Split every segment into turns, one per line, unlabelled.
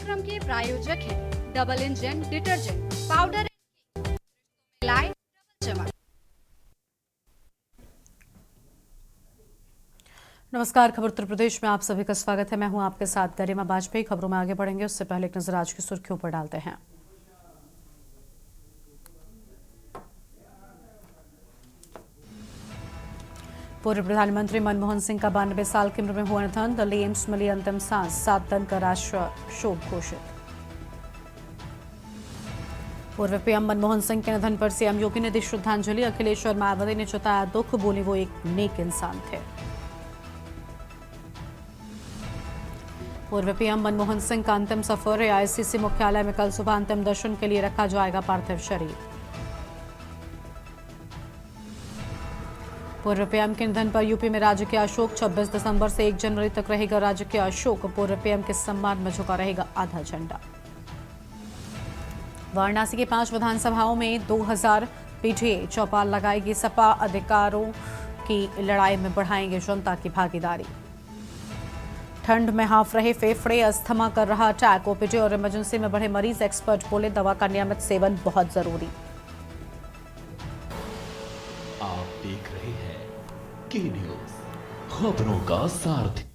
कार्यक्रम के प्रायोजक हैं डबल इंजन डिटर्जेंट पाउडर मिलाए डबल चमक।
नमस्कार, खबर उत्तर प्रदेश में आप सभी का स्वागत है। मैं हूं आपके साथ गरिमा बाजपेयी। खबरों में आगे बढ़ेंगे उससे पहले एक नजर आज की सुर्खियों पर डालते हैं। पूर्व प्रधानमंत्री मनमोहन सिंह का 92 साल की उम्र में हुआ निधन। दिल्ली एम्स मिली अंतिम सांस, 7 दिन का राष्ट्रीय शोक घोषित। पूर्व पीएम मनमोहन सिंह के निधन पर सीएम योगी ने दी श्रद्धांजलि। अखिलेश और मायावती ने जताया दुख, बोली वो एक नेक इंसान थे। पूर्व पीएम मनमोहन सिंह का अंतिम सफर। एआईसीसी मुख्यालय में कल सुबह अंतिम दर्शन के लिए रखा जाएगा पार्थिव शरीर। पूर्व पीएम के निधन पर यूपी में राजकीय अशोक। 26 दिसंबर से 1 जनवरी तक रहेगा राजकीय अशोक। पूर्व पीएम के सम्मान में झुका रहेगा आधा झंडा। वाराणसी की 5 विधानसभाओं में 2000 पीटीए चौपाल लगाएगी सपा। अधिकारों की लड़ाई में बढ़ाएंगे जनता की भागीदारी। ठंड में हाफ रहे फेफड़े, अस्थमा कर रहा अटैक। ओपीडी और इमरजेंसी में बढ़े मरीज। एक्सपर्ट बोले दवा का नियमित सेवन बहुत जरूरी।
आप देख रहे हैं के न्यूज, खबरों का सारथी।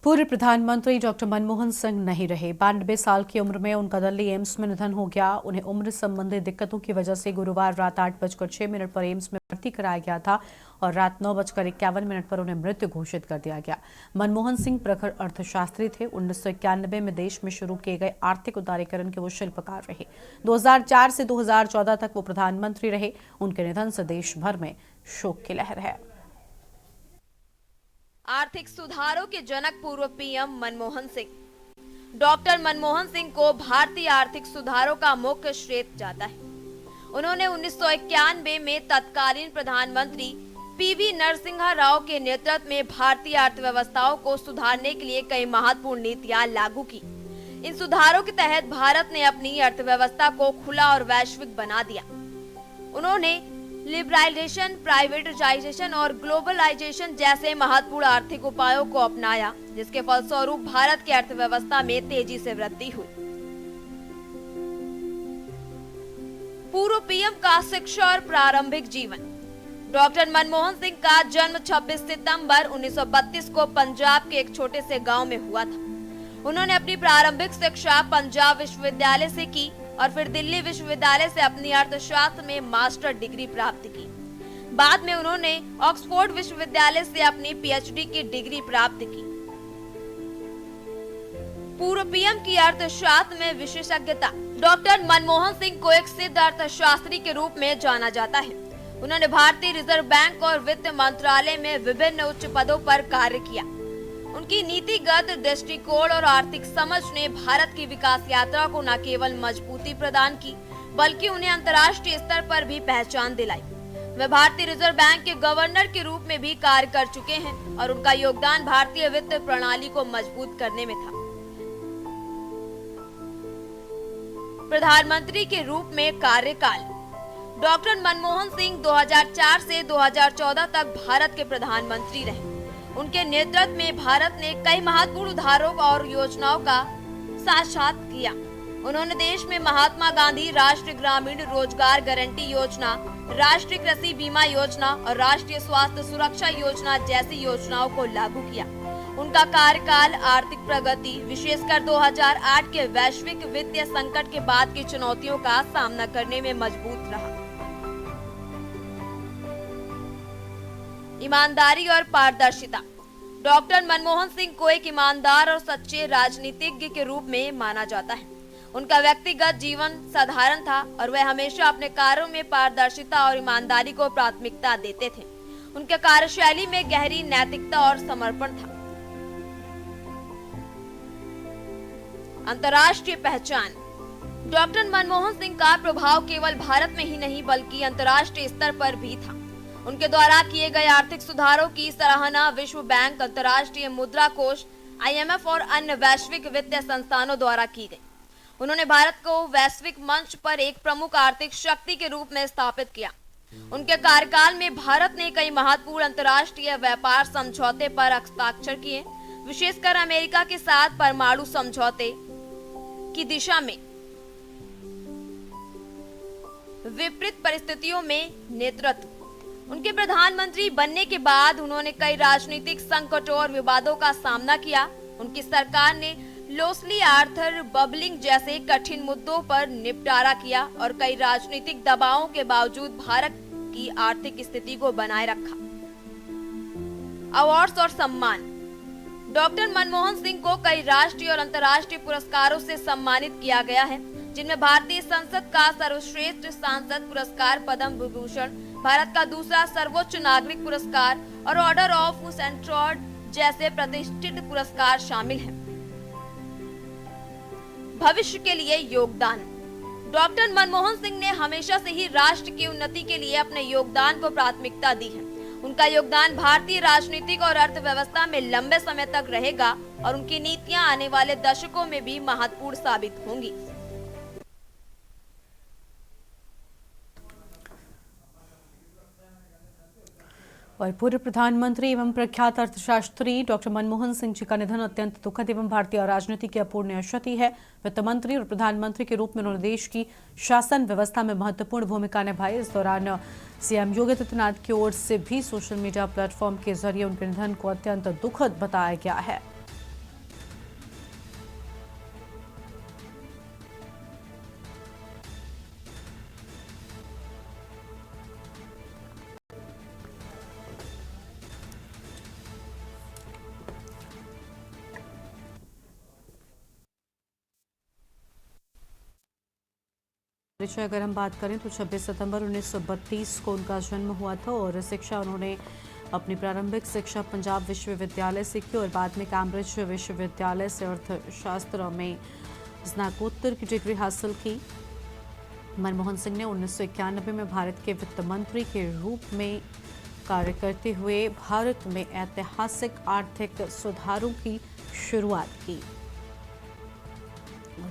पूर्व प्रधानमंत्री डॉक्टर मनमोहन सिंह नहीं रहे। 92 साल की उम्र में उनका दिल्ली एम्स में निधन हो गया। उन्हें उम्र संबंधी दिक्कतों की वजह से गुरुवार रात 8:06 पर एम्स में भर्ती कराया गया था और रात 9:51 पर उन्हें मृत घोषित कर दिया गया। मनमोहन सिंह प्रखर अर्थशास्त्री थे। 1991 में देश में शुरू किए गए आर्थिक उदारीकरण के वो शिल्पकार रहे। 2004 से 2014 तक वो प्रधानमंत्री रहे। उनके निधन से देश भर में शोक की लहर है।
आर्थिक सुधारों के जनक पूर्व पीएम मनमोहन सिंह। डॉक्टर मनमोहन सिंह को भारतीय आर्थिक सुधारों का मुख्य श्रेय जाता है। उन्होंने 1991 में तत्कालीन प्रधानमंत्री पीवी नरसिम्हा राव के नेतृत्व में भारतीय अर्थव्यवस्थाओं को सुधारने के लिए कई महत्वपूर्ण नीतियां लागू की। इन सुधारों के तहत भारत ने अपनी अर्थव्यवस्था को खुला और वैश्विक बना दिया। उन्होंने लिबरलाइजेशन, प्राइवेटाइजेशन और ग्लोबलाइजेशन जैसे महत्वपूर्ण आर्थिक उपायों को अपनाया, जिसके फलस्वरूप भारत की अर्थव्यवस्था में तेजी से वृद्धि हुई। पूर्व पीएम का शिक्षा और प्रारंभिक जीवन। डॉक्टर मनमोहन सिंह का जन्म 26 सितंबर 1932 को पंजाब के एक छोटे से गांव में हुआ था। उन्होंने अपनी प्रारंभिक शिक्षा पंजाब विश्वविद्यालय से की और फिर दिल्ली विश्वविद्यालय से अपनी अर्थशास्त्र में मास्टर डिग्री प्राप्त की। बाद में उन्होंने ऑक्सफोर्ड विश्वविद्यालय से अपनी पीएचडी की डिग्री प्राप्त की। पूर्व पीएम की अर्थशास्त्र में विशेषज्ञता। डॉक्टर मनमोहन सिंह को एक सिद्ध अर्थशास्त्री के रूप में जाना जाता है। उन्होंने भारतीय रिजर्व बैंक और वित्त मंत्रालय में विभिन्न उच्च पदों पर कार्य किया। उनकी नीतिगत दृष्टिकोण और आर्थिक समझ ने भारत की विकास यात्रा को न केवल मजबूती प्रदान की, बल्कि उन्हें अंतर्राष्ट्रीय स्तर पर भी पहचान दिलाई। वे भारतीय रिजर्व बैंक के गवर्नर के रूप में भी कार्य कर चुके हैं और उनका योगदान भारतीय वित्त प्रणाली को मजबूत करने में था। प्रधानमंत्री के रूप में कार्यकाल। डॉक्टर मनमोहन सिंह 2004 से 2014 तक भारत के प्रधानमंत्री रहे। उनके नेतृत्व में भारत ने कई महत्वपूर्ण उधारों और योजनाओं का साक्षात किया। उन्होंने देश में महात्मा गांधी राष्ट्रीय ग्रामीण रोजगार गारंटी योजना, राष्ट्रीय कृषि बीमा योजना और राष्ट्रीय स्वास्थ्य सुरक्षा योजना जैसी योजनाओं को लागू किया। उनका कार्यकाल आर्थिक प्रगति, विशेषकर 2008 के वैश्विक वित्तीय संकट के बाद की चुनौतियों का सामना करने में मजबूत रहा। ईमानदारी और पारदर्शिता। डॉक्टर मनमोहन सिंह को एक ईमानदार और सच्चे राजनीतिज्ञ के रूप में माना जाता है। उनका व्यक्तिगत जीवन साधारण था और वह हमेशा अपने कार्यों में पारदर्शिता और ईमानदारी को प्राथमिकता देते थे। उनके कार्यशैली में गहरी नैतिकता और समर्पण था। अंतर्राष्ट्रीय पहचान। डॉक्टर मनमोहन सिंह का प्रभाव केवल भारत में ही नहीं बल्कि अंतर्राष्ट्रीय स्तर पर भी था। उनके द्वारा किए गए आर्थिक सुधारों की सराहना विश्व बैंक, अंतर्राष्ट्रीय मुद्रा कोष, IMF और अन्य वैश्विक वित्तीय संस्थानों द्वारा की गई। उन्होंने भारत को वैश्विक मंच पर एक प्रमुख आर्थिक शक्ति के रूप में स्थापित किया। उनके कार्यकाल में भारत ने कई महत्वपूर्ण अंतर्राष्ट्रीय व्यापार समझौते पर हस्ताक्षर किए, विशेषकर अमेरिका के साथ परमाणु समझौते की दिशा में विपरीत परिस्थितियों में नेतृत्व। उनके प्रधानमंत्री बनने के बाद उन्होंने कई राजनीतिक संकटों और विवादों का सामना किया। उनकी सरकार ने लोस्ली आर्थर बबलिंग जैसे कठिन मुद्दों पर निपटारा किया और कई राजनीतिक दबावों के बावजूद भारत की आर्थिक स्थिति को बनाए रखा। अवार्ड्स और सम्मान। डॉक्टर मनमोहन सिंह को कई राष्ट्रीय और अंतर्राष्ट्रीय पुरस्कारों से सम्मानित किया गया है, जिनमें भारतीय संसद का सर्वश्रेष्ठ सांसद पुरस्कार, पद्म विभूषण, भारत का दूसरा सर्वोच्च नागरिक पुरस्कार और ऑर्डर ऑफ सेंट्रोड जैसे प्रतिष्ठित पुरस्कार शामिल हैं। भविष्य के लिए योगदान। डॉक्टर मनमोहन सिंह ने हमेशा से ही राष्ट्र की उन्नति के लिए अपने योगदान को प्राथमिकता दी है। उनका योगदान भारतीय राजनीतिक और अर्थव्यवस्था में लंबे समय तक रहेगा और उनकी नीतियां आने वाले दशकों में भी महत्वपूर्ण साबित होंगी।
और पूर्व प्रधानमंत्री एवं प्रख्यात अर्थशास्त्री डॉक्टर मनमोहन सिंह जी का निधन अत्यंत दुखद एवं भारतीय राजनीति की अपूर्णीय क्षति है। वित्त मंत्री और प्रधानमंत्री के रूप में उन्होंने देश की शासन व्यवस्था में महत्वपूर्ण भूमिका निभाई। इस दौरान सीएम योगी आदित्यनाथ की ओर से भी सोशल मीडिया प्लेटफॉर्म के जरिए उनके निधन को अत्यंत दुखद बताया गया है। अगर हम बात करें तो 26 सितंबर 1932 को उनका जन्म हुआ था और शिक्षा उन्होंने अपनी प्रारंभिक शिक्षा पंजाब विश्वविद्यालय से की और बाद में कैम्ब्रिज विश्वविद्यालय से अर्थशास्त्र में स्नातकोत्तर की डिग्री हासिल की। मनमोहन सिंह ने 1991 में भारत के वित्त मंत्री के रूप में कार्य करते हुए भारत में ऐतिहासिक आर्थिक सुधारों की शुरुआत की।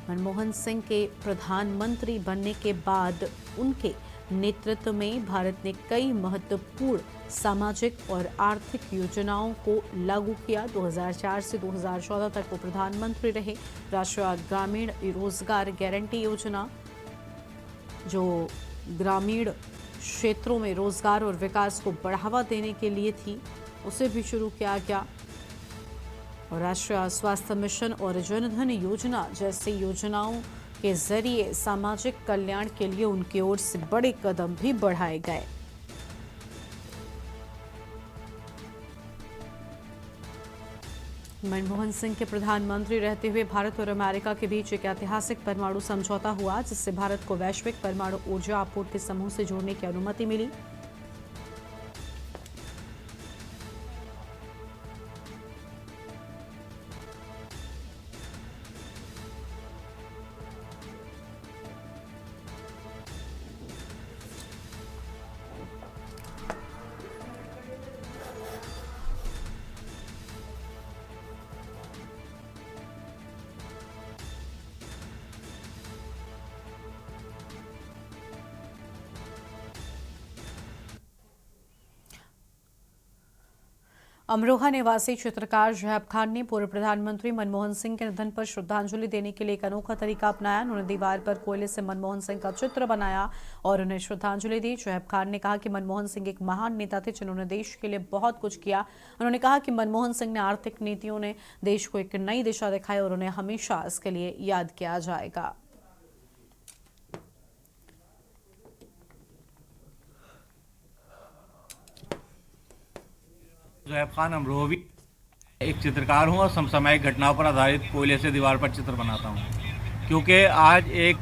मनमोहन सिंह के प्रधानमंत्री बनने के बाद उनके नेतृत्व में भारत ने कई महत्वपूर्ण सामाजिक और आर्थिक योजनाओं को लागू किया। 2004 से 2014 तक वो प्रधानमंत्री रहे। राष्ट्रीय ग्रामीण रोजगार गारंटी योजना जो ग्रामीण क्षेत्रों में रोजगार और विकास को बढ़ावा देने के लिए थी, उसे भी शुरू किया गया। और राष्ट्रीय स्वास्थ्य मिशन और जन धन योजना जैसी योजनाओं के जरिए सामाजिक कल्याण के लिए उनकी ओर से बड़े कदम भी बढ़ाए गए। मनमोहन सिंह के प्रधानमंत्री रहते हुए भारत और अमेरिका के बीच एक ऐतिहासिक परमाणु समझौता हुआ, जिससे भारत को वैश्विक परमाणु ऊर्जा आपूर्ति समूह से जुड़ने की अनुमति मिली। अमरोहा निवासी चित्रकार जहब खान ने पूर्व प्रधानमंत्री मनमोहन सिंह के निधन पर श्रद्धांजलि देने के लिए एक अनोखा तरीका अपनाया। उन्होंने दीवार पर कोयले से मनमोहन सिंह का चित्र बनाया और उन्हें श्रद्धांजलि दी। जहब खान ने कहा कि मनमोहन सिंह एक महान नेता थे जिन्होंने देश के लिए बहुत कुछ किया। उन्होंने कहा कि मनमोहन सिंह ने आर्थिक नीतियों ने देश को एक नई दिशा दिखाई और उन्हें हमेशा इसके लिए याद किया जाएगा।
जहब खान अमरोही एक चित्रकार हूँ और समसामयिक घटनाओं पर आधारित कोयले से दीवार पर चित्र बनाता हूँ। क्योंकि आज एक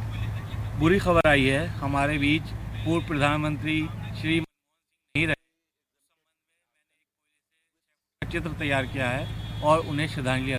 बुरी खबर आई है, हमारे बीच पूर्व प्रधानमंत्री श्री मनमोहन सिंह नहीं रहे। चित्र तैयार किया है और उन्हें श्रद्धांजलि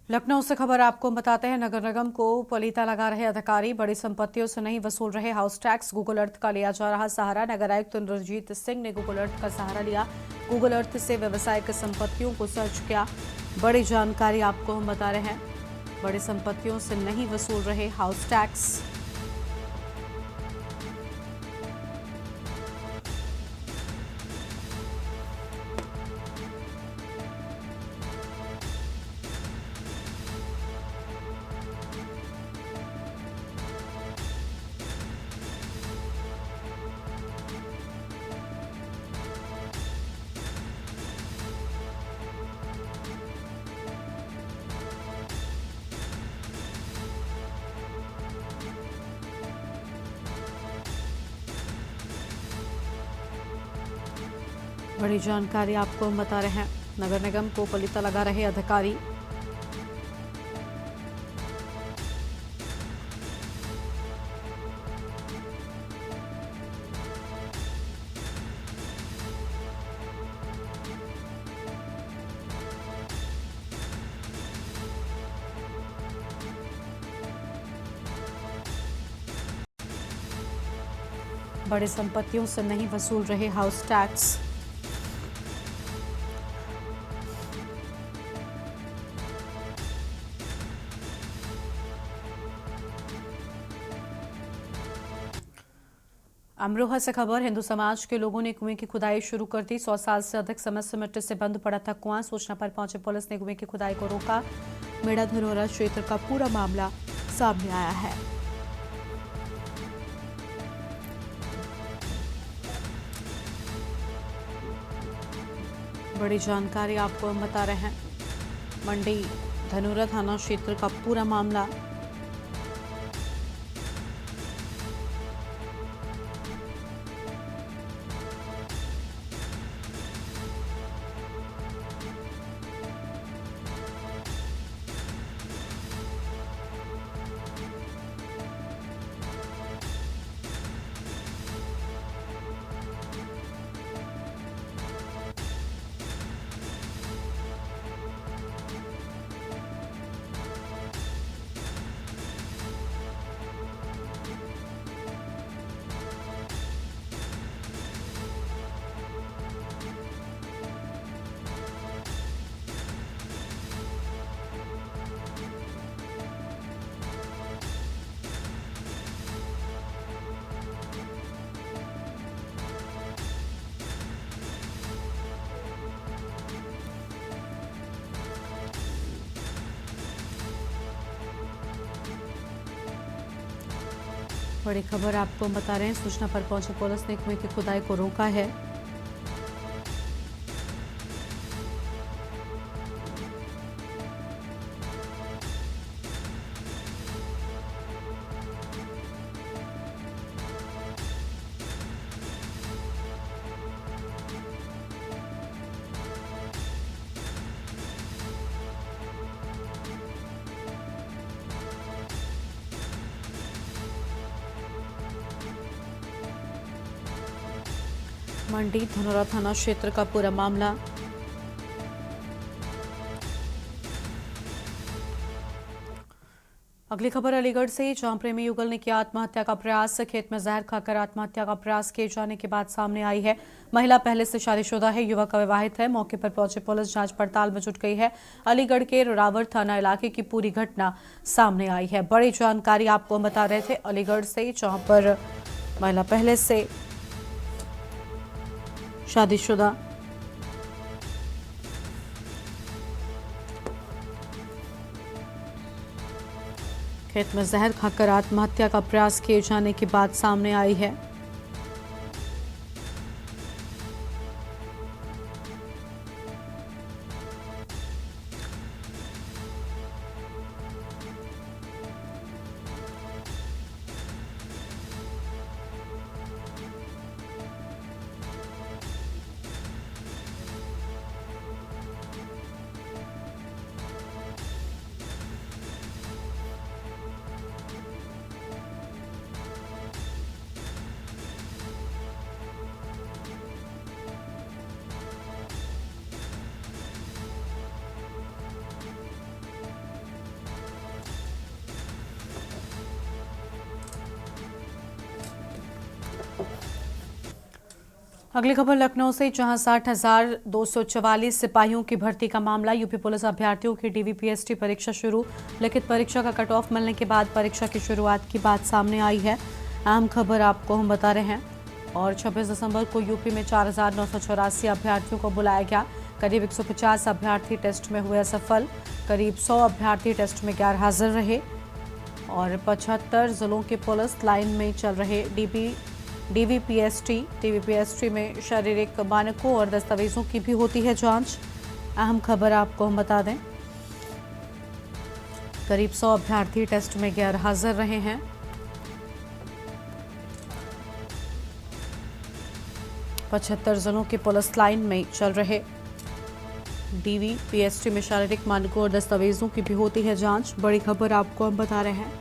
लखनऊ से खबर आपको बताते हैं। नगर निगम को पलीता लगा रहे अधिकारी, बड़ी संपत्तियों से नहीं वसूल रहे हाउस टैक्स। गूगल अर्थ का लिया जा रहा सहारा। नगर आयुक्त इंद्रजीत सिंह ने गूगल अर्थ का सहारा लिया। गूगल अर्थ से व्यवसायिक संपत्तियों को सर्च किया। बड़ी जानकारी आपको हम बता रहे हैं। बड़ी संपत्तियों से नहीं वसूल रहे हाउस टैक्स। बड़ी जानकारी आपको हम बता रहे हैं। नगर निगम को पलीता लगा रहे अधिकारी। बड़ी संपत्तियों से नहीं वसूल रहे हाउस टैक्स। अमरोहा से खबर। हिंदू समाज के लोगों ने कुएं की खुदाई शुरू कर दी। 100 साल से अधिक समय से मिट्टी से बंद पड़ा था कुआं। सूचना पर पहुंचे पुलिस ने कुएं की खुदाई को रोका। मेड़ा धनोरा क्षेत्र का पूरा मामला सामने आया है। बड़ी जानकारी आपको हम बता रहे हैं। मंडी धनोरा थाना क्षेत्र का पूरा मामला। बड़ी खबर आपको हम बता रहे हैं। सूचना पर पहुंचे पुलिस ने कुएं की खुदाई को रोका है। मंडी धनोरा थाना क्षेत्र का पूरा मामला। अगली खबर अलीगढ़ से, जहां प्रेमी युगल ने किया आत्महत्या का प्रयास। खेत में जहर खाकर आत्महत्या का प्रयास किए जाने के बाद सामने आई है। महिला पहले से शादीशुदा है, युवक अविवाहित है। मौके पर पहुंचे पुलिस जांच पड़ताल में जुट गई है। अलीगढ़ के रुरावर थाना इलाके की पूरी घटना सामने आई है। बड़ी जानकारी आपको हम बता रहे थे अलीगढ़ से, जहां पर महिला पहले से शादीशुदा। खेत में जहर खाकर आत्महत्या का प्रयास किए जाने की बात सामने आई है। अगली खबर लखनऊ से, जहां 60,244 सिपाहियों की भर्ती का मामला। यूपी पुलिस अभ्यर्थियों की डीवीपीएसटी परीक्षा शुरू। लिखित परीक्षा का कट ऑफ मिलने के बाद परीक्षा की शुरुआत की बात सामने आई है। अहम खबर आपको हम बता रहे हैं। और 26 दिसंबर को यूपी में 4,984 अभ्यर्थियों को बुलाया गया। करीब 150 अभ्यर्थी टेस्ट में हुए असफल। करीब 100 अभ्यर्थी टेस्ट में गैर हाजिर रहे। और 75 जिलों के पुलिस लाइन में चल रहे डीवीपीएसटी में शारीरिक मानकों और दस्तावेजों की भी होती है जांच। अहम खबर आपको हम बता दें, करीब 100 अभ्यर्थी टेस्ट में गैर हाजिर रहे हैं। पचहत्तर जिलों की पुलिस लाइन में चल रहे डीवीपीएसटी में शारीरिक मानकों और दस्तावेजों की भी होती है जांच। बड़ी खबर आपको हम बता रहे हैं।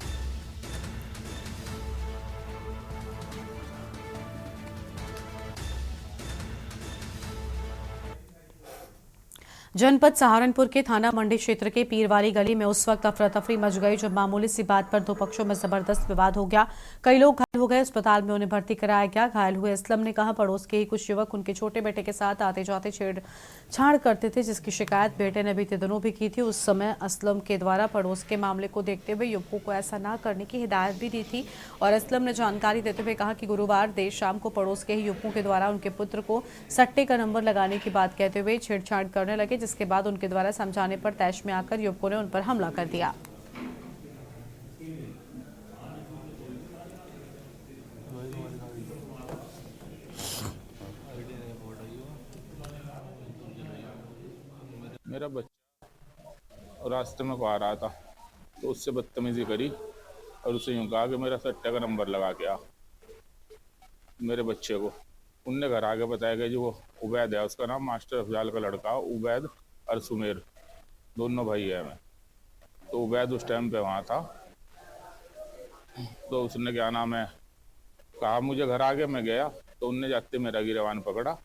जनपद सहारनपुर के थाना मंडी क्षेत्र के पीरवाली गली में उस वक्त अफरा तफरी मच गई जब मामूली सी बात पर दो पक्षों में जबरदस्त विवाद हो गया। कई लोग घायल हो गए, अस्पताल में उन्हें भर्ती कराया गया। घायल हुए असलम ने कहा पड़ोस के ही कुछ युवक उनके छोटे बेटे के साथ आते जाते छेड़छाड़ करते थे, जिसकी शिकायत बेटे ने बीते दिनों भी की थी। उस समय असलम के द्वारा पड़ोस के मामले को देखते हुए युवकों को ऐसा न करने की हिदायत भी दी थी। और असलम ने जानकारी देते हुए कहा कि गुरुवार देर शाम को पड़ोस के ही युवकों के द्वारा उनके पुत्र को सट्टे का नंबर लगाने की बात कहते हुए छेड़छाड़ करने लगे, जिसके बाद उनके द्वारा समझाने पर तैश में आकर युवकों ने उन पर हमला कर दिया।
मेरा बच्चा रास्ते में आ रहा था तो उससे बदतमीजी करी और उसे यूं कहा कि मेरा सट्टे का नंबर लगा के आ। मेरे बच्चे को उनने घर आके बताया कि जो वो उबैद है, उसका नाम मास्टर अफजाल का लड़का उबैद और सुमेर, दोनों भाई है। मैं तो उबैद उस टाइम पे वहाँ था। तो उसने क्या नाम है कहा मुझे घर आके, मैं गया तो उनने जाते मेरा गिरवान पकड़ा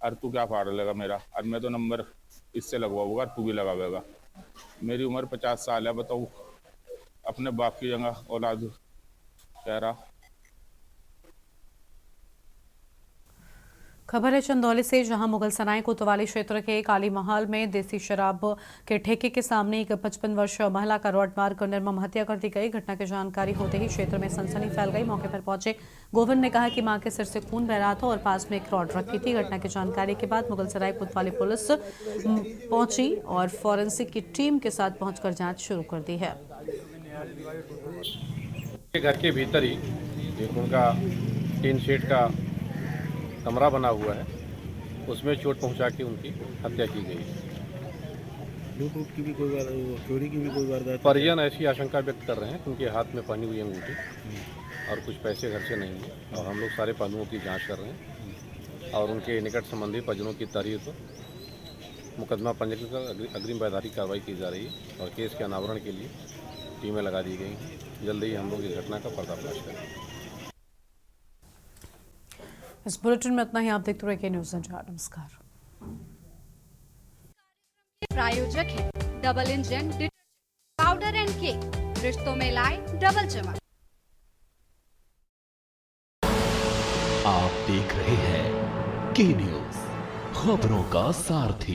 और तू क्या फाड़ लेगा मेरा, और मैं तो नंबर इससे लगवाऊंगा, तू भी लगावेगा। मेरी उम्र 50 साल है, बताओ अपने बाप की जगह औलाद कह रहा।
खबर है चंदौली से, जहां मुगल सनाई कोतवाली क्षेत्र के काली महल में देसी शराब के ठेके के सामने एक 55 वर्षीय महिला का रॉड मारकर निर्मम हत्या कर दी गई। घटना की जानकारी होते ही क्षेत्र में सनसनी फैल गई। मौके पर पहुंचे गोविंद ने कहा कि मां के सिर से खून बह रहा था और पास में एक रॉड रखी थी। घटना की जानकारी के बाद मुगल सराय कोतवाली पुलिस पहुंची और फॉरेंसिक की टीम के साथ पहुंचकर जांच शुरू कर दी है।
घर के भीतर ही एक उनका टीन शेड का कमरा बना हुआ है, उसमें चोट पहुंचा के उनकी हत्या की गई।
लूट की भी कोई बात, चोरी की भी कोई वारदात?
परिजन ऐसी आशंका व्यक्त कर रहे हैं कि उनके हाथ में पहनी हुई अंगूठी और कुछ पैसे घर से नहीं है, और हम लोग सारे पहलुओं की जांच कर रहे हैं और उनके निकट संबंधी परिजनों की तहरीर पर मुकदमा पंजीकृत कर अग्रिम वैधानिक कार्रवाई की जा रही है और केस के अनावरण के लिए टीमें लगा दी गई हैं। जल्द ही हम लोग इस घटना का पर्दाफाश करेंगे।
इस बुलेटिन में इतना ही। आप देखते रहिए न्यूज़ संचार। नमस्कार।
प्रायोजक है double engine detergent powder and cake, रिश्तों में लाए डबल चमक।
आप देख रहे हैं के न्यूज़, खबरों का सारथी।